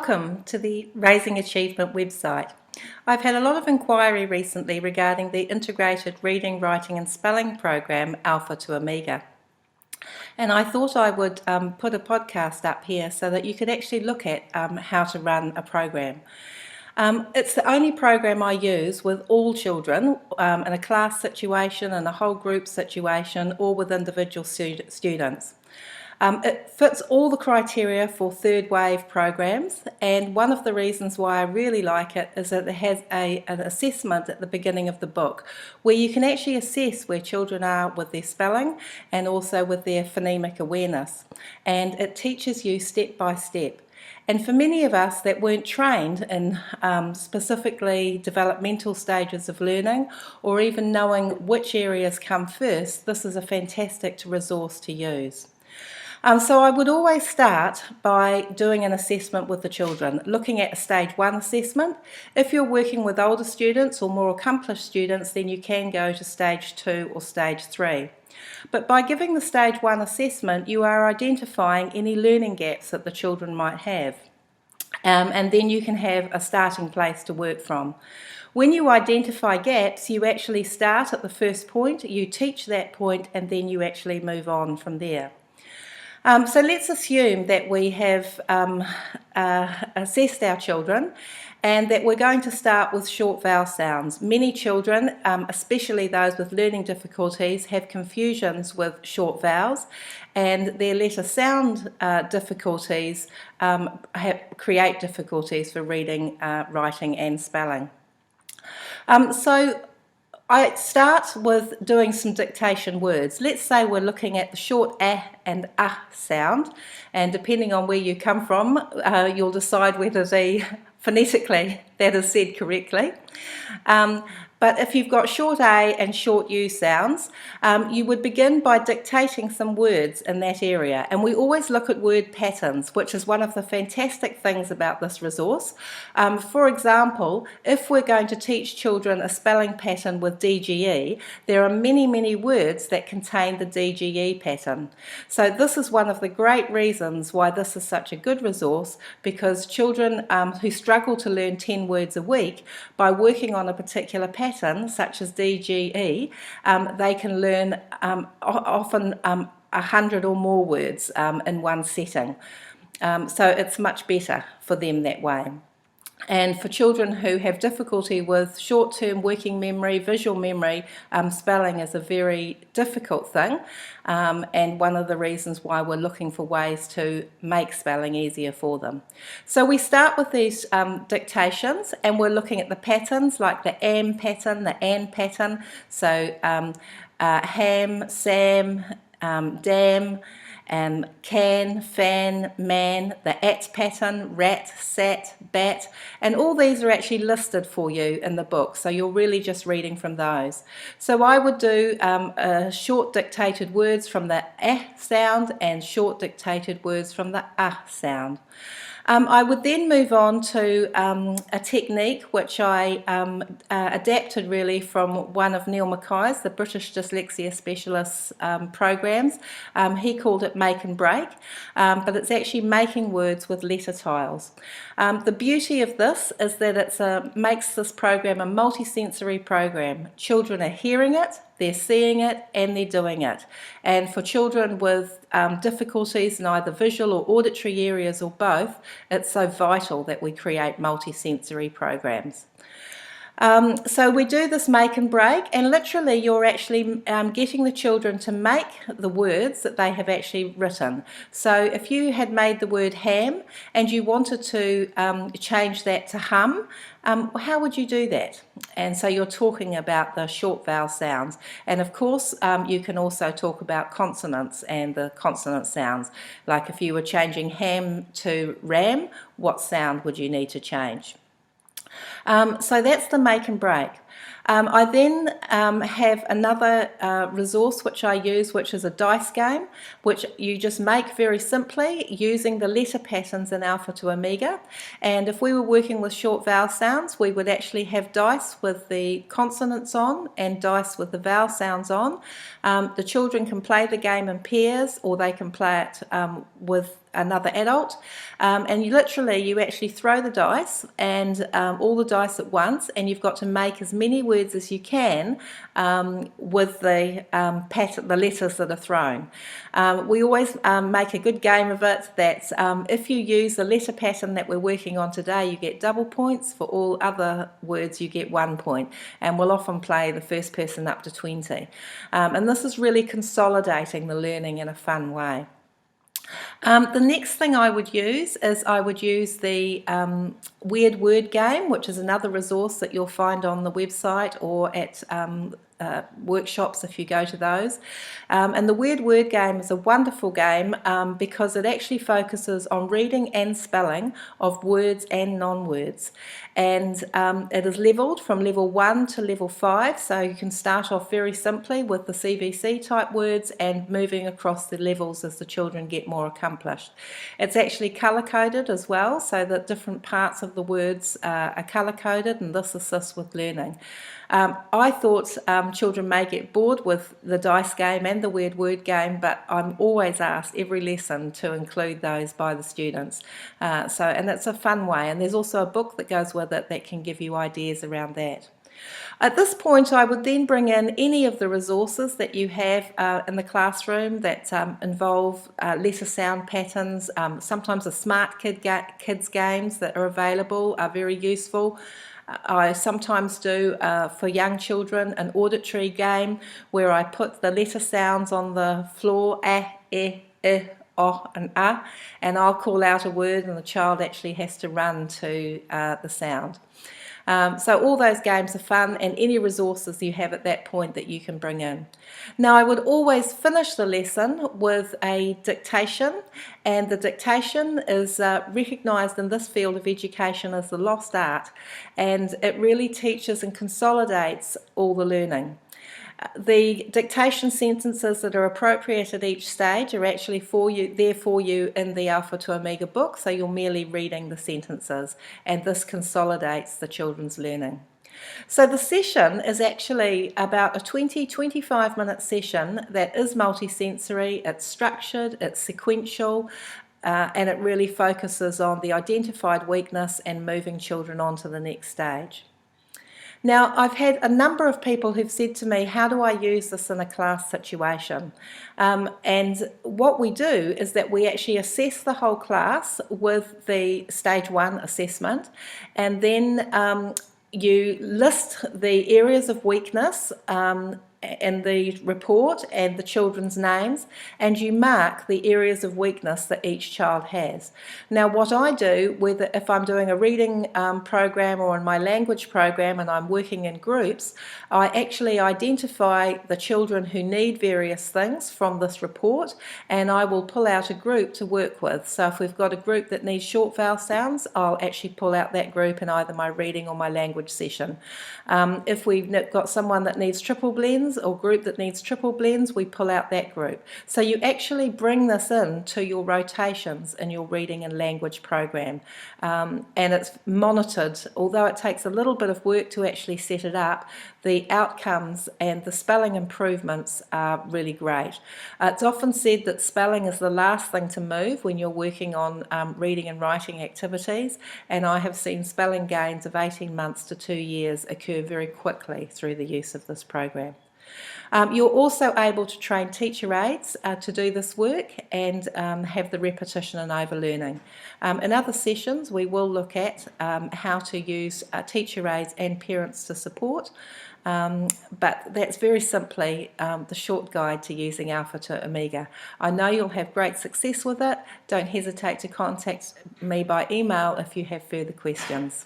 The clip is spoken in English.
Welcome to the Raising Achievement website. I've had a lot of inquiry recently regarding the integrated reading, writing and spelling program Alpha to Omega. And I thought I would put a podcast up here so that you could actually look at how to run a program. It's the only program I use with all children in a class situation, in a whole group situation, or with individual students. It fits all the criteria for third wave programs, and one of the reasons why I really like it is that it has an assessment at the beginning of the book where you can actually assess where children are with their spelling and also with their phonemic awareness, and it teaches you step by step. And for many of us that weren't trained in specifically developmental stages of learning or even knowing which areas come first, this is a fantastic resource to use. So I would always start by doing an assessment with the children, looking at a stage 1 assessment. If you're working with older students or more accomplished students, then you can go to stage 2 or stage 3. But by giving the stage 1 assessment, you are identifying any learning gaps that the children might have. And then you can have a starting place to work from. When you identify gaps, you actually start at the first point, you teach that point, and then you actually move on from there. So let's assume that we have assessed our children and that we're going to start with short vowel sounds. Many children, especially those with learning difficulties, have confusions with short vowels, and their letter sound difficulties create difficulties for reading, writing and spelling. So I start with doing some dictation words. Let's say we're looking at the short A and sound, and depending on where you come from, you'll decide whether phonetically that is said correctly. But if you've got short A and short U sounds, you would begin by dictating some words in that area. And we always look at word patterns, which is one of the fantastic things about this resource. For example, if we're going to teach children a spelling pattern with DGE, there are many, many words that contain the DGE pattern. So this is one of the great reasons why this is such a good resource, because children who struggle to learn 10 words a week, by working on a particular pattern, such as DGE, they can learn often 100 or more words in one setting. So it's much better for them that way. And for children who have difficulty with short-term working memory, visual memory, spelling is a very difficult thing, and one of the reasons why we're looking for ways to make spelling easier for them. So we start with these dictations, and we're looking at the patterns like the am pattern, the an pattern, so ham, sam, dam, can, fan, man, the at pattern, rat, sat, bat, and all these are actually listed for you in the book, so you're really just reading from those. So I would do short dictated words from the sound and short dictated words from the sound. I would then move on to a technique which I adapted really from one of Neil Mackay's, the British Dyslexia Specialist's programs. He called it make and break, but it's actually making words with letter tiles. The beauty of this is that it makes this program a multi-sensory program. Children are hearing it, they're seeing it, and they're doing it. And for children with difficulties in either visual or auditory areas or both, it's so vital that we create multi-sensory programs. So we do this make and break, and literally you're actually getting the children to make the words that they have actually written. So if you had made the word ham and you wanted to change that to hum, how would you do that? And so you're talking about the short vowel sounds, and of course you can also talk about consonants and the consonant sounds. Like if you were changing ham to ram, what sound would you need to change? So that's the make and break. I then have another resource which I use, which is a dice game, which you just make very simply using the letter patterns in Alpha to Omega. And if we were working with short vowel sounds, we would actually have dice with the consonants on and dice with the vowel sounds on. The children can play the game in pairs, or they can play it with another adult, and you actually throw the dice, and all the dice at once, and you've got to make as many words as you can with the letters that are thrown. We always make a good game of it that if you use the letter pattern that we're working on today, you get double points. For all other words, you get 1 point, and we'll often play the first person up to 20. And this is really consolidating the learning in a fun way. The next thing I would use is the Weird Word Game, which is another resource that you'll find on the website or at workshops if you go to those. And the Weird Word Game is a wonderful game because it actually focuses on reading and spelling of words and non-words. And it is levelled from level 1 to level 5, so you can start off very simply with the CVC type words and moving across the levels as the children get more accomplished. It's actually colour-coded as well, so that different parts of the words are colour-coded, and this assists with learning. I thought children may get bored with the dice game and the weird word game, but I'm always asked every lesson to include those by the students. And it's a fun way, and there's also a book that goes with it that can give you ideas around that. At this point, I would then bring in any of the resources that you have in the classroom that involve letter sound patterns. Sometimes the smart kids games that are available are very useful. I sometimes do, for young children, an auditory game where I put the letter sounds on the floor, o, and a, and I'll call out a word and the child actually has to run to the sound. So all those games are fun, and any resources you have at that point that you can bring in. Now, I would always finish the lesson with a dictation, and the dictation is recognised in this field of education as the lost art, and it really teaches and consolidates all the learning. The dictation sentences that are appropriate at each stage are actually there for you in the Alpha to Omega book, so you're merely reading the sentences, and this consolidates the children's learning. So the session is actually about a 20-25 minute session that is multisensory, it's structured, it's sequential, and it really focuses on the identified weakness and moving children on to the next stage. Now, I've had a number of people who've said to me, how do I use this in a class situation? And what we do is that we actually assess the whole class with the stage 1 assessment, and then you list the areas of weakness in the report and the children's names, and you mark the areas of weakness that each child has. Now, what I do, whether if I'm doing a reading program or in my language program and I'm working in groups, I actually identify the children who need various things from this report, and I will pull out a group to work with. So if we've got a group that needs short vowel sounds, I'll actually pull out that group in either my reading or my language session. If we've got someone that needs triple blends or group that needs triple blends, we pull out that group. So you actually bring this in to your rotations in your reading and language program, and it's monitored. Although it takes a little bit of work to actually set it up, the outcomes and the spelling improvements are really great. It's often said that spelling is the last thing to move when you're working on reading and writing activities, and I have seen spelling gains of 18 months to 2 years occur very quickly through the use of this program. You're also able to train teacher aides to do this work and have the repetition and overlearning. In other sessions, we will look at how to use teacher aides and parents to support, but that's very simply the short guide to using Alpha to Omega. I know you'll have great success with it. Don't hesitate to contact me by email if you have further questions.